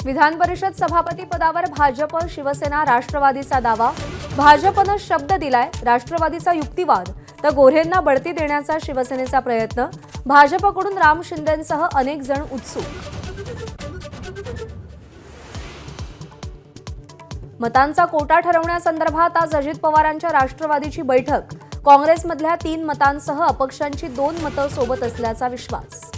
विधान परिषद सभापती पदावर भाजप शिवसेना राष्ट्रवादीचा दावा। भाजपनं शब्द दिलाय, राष्ट्रवादीचा युक्तिवाद तर गोऱ्हेंना बढती देण्याचा शिवसेनेचा प्रयत्न। भाजपकडून राम शिंदेंसह अनेक जण उत्सुक। मतांचा कोटा ठरवण्यासंदर्भात आज अजित पवारांच्या राष्ट्रवादीची बैठक। काँग्रेसमधल्या 3 मतांसह अपक्षांची 2 मतं सोबत असल्याचा विश्वास।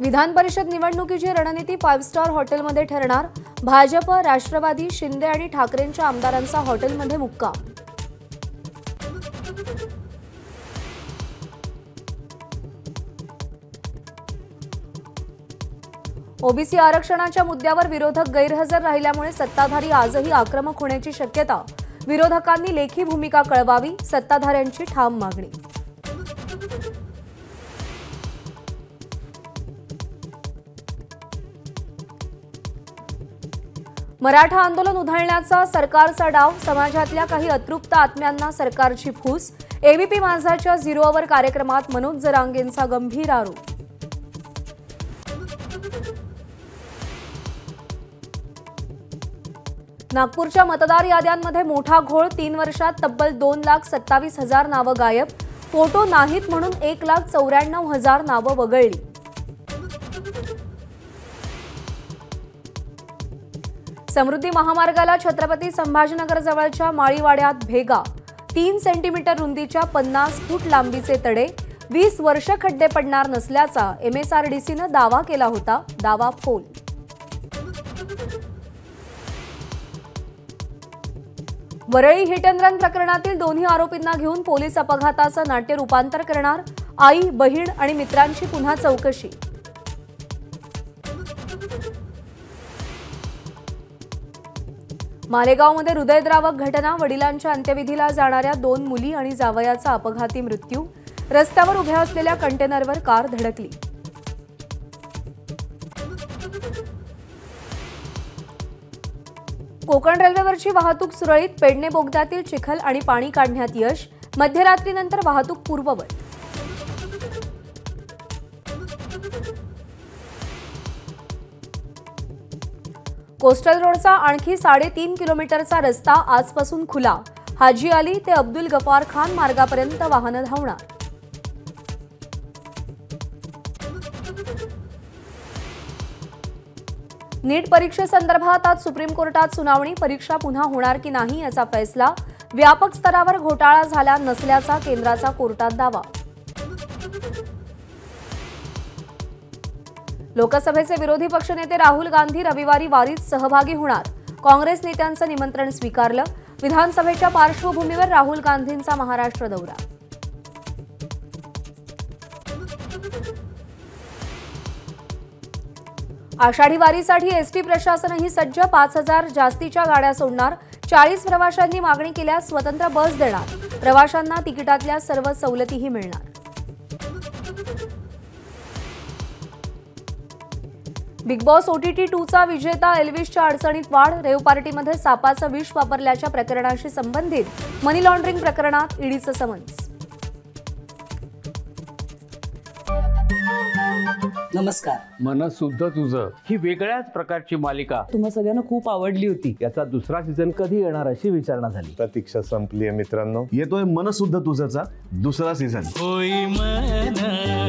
विधान परिषद निवडणुकीची रणनीती 5 स्टार हॉटेलमध्ये ठरणार। भाजप, राष्ट्रवादी, शिंदे आणि ठाकरेंच्या आमदारांचा हॉटेलमध्ये मुक्काम। ओबीसी आरक्षणाच्या मुद्द्यावर विरोधक गैरहजर राहिल्यामुळे सत्ताधारी आजही आक्रमक होण्याची शक्यता। विरोधकांनी लेखी भूमिका कळवावी, सत्ताधाऱ्यांची ठाम मागणी। मराठा आंदोलन उधळण्याचा सरकारचा डाव। समाजातल्या काही अतृप्त आत्म्यांना सरकारची फूस। एबीपी माझाच्या 0 अवर कार्यक्रमात मनोज जरांगेंचा गंभीर आरोप। नागपूरच्या मतदार याद्यांमध्ये मोठा घोळ। 3 वर्षात तब्बल 2,27,000 नावं गायब। फोटो नाहीत म्हणून 1,94,000 नावं वगळली। समृद्धी महामार्गाला छत्रपती संभाजीनगर जवळच्या माळीवाड्यात भेगा। 3 सेंटीमीटर रुंदीच्या 50 फूट लांबीचे तडे। 20 वर्ष खड्डे पडणार नसल्याचा MSRDCनं दावा केला होता, दावा फोल। वरळी हिट अँड रन प्रकरणातील दोन्ही आरोपींना घेऊन पोलीस अपघाताचं नाट्य रूपांतर करणार। आई, बहीण आणि मित्रांची पुन्हा चौकशी। मालेगावमध्ये हृदयद्रावक घटना। वडिलांच्या अंत्यविधीला जाणाऱ्या 2 मुली आणि जावयाचा अपघाती मृत्यू। रस्त्यावर उभ्या असलेल्या कंटेनरवर कार धडकली। कोकण रेल्वेवरची वाहतूक सुरळीत। पेडणे बोगद्यातील चिखल आणि पाणी काढण्यात यश। मध्यरात्रीनंतर वाहतूक पूर्ववत। कोस्टल रोडचा आणखी 3.5 किलोमीटरचा रस्ता आजपासून खुला। हाजी अली ते अब्दुल गफार खान मार्गापर्यंत वाहनं धावणार। नीट परीक्षेसंदर्भात आज सुप्रीम कोर्टात सुनावणी। परीक्षा पुन्हा होणार की नाही याचा फैसला। व्यापक स्तरावर घोटाळा झाला नसल्याचा केंद्राचा कोर्टात दावा। लोकसभेचे विरोधी पक्षनेते राहुल गांधी रविवारी वारीत सहभागी होणार। काँग्रेस नेत्यांचं निमंत्रण स्वीकारलं। विधानसभेच्या पार्श्वभूमीवर राहुल गांधींचा महाराष्ट्र दौरा। आषाढी वारीसाठी एसटी प्रशासनही सज्ज। 5,000 जास्तीच्या गाड्या सोडणार। 40 प्रवाशांनी मागणी केल्यास स्वतंत्र बस देणार। प्रवाशांना तिकिटातल्या सर्व सवलतीही मिळणार। बिग बॉस OTT 2चा विजेता एल्विसच्या अडचणीत वाढ। रेव पार्टीमध्ये सापाचं विष वापरल्याच्या प्रकरणाशी संबंधित मनी लॉन्ड्रिंग प्रकरणात ईडीचं समन्स। नमस्कार। मन शुद्ध तुझं ही वेगळ्याच प्रकारची मालिका तुम्हा सगळ्यांना खूप आवडली होती। याचा दुसरा सीझन कधी येणार अशी विचारणा झाली। प्रतीक्षा संपली आहे मित्रांनो। येतोय मन शुद्ध तुझंचा दुसरा सीझन। होई मन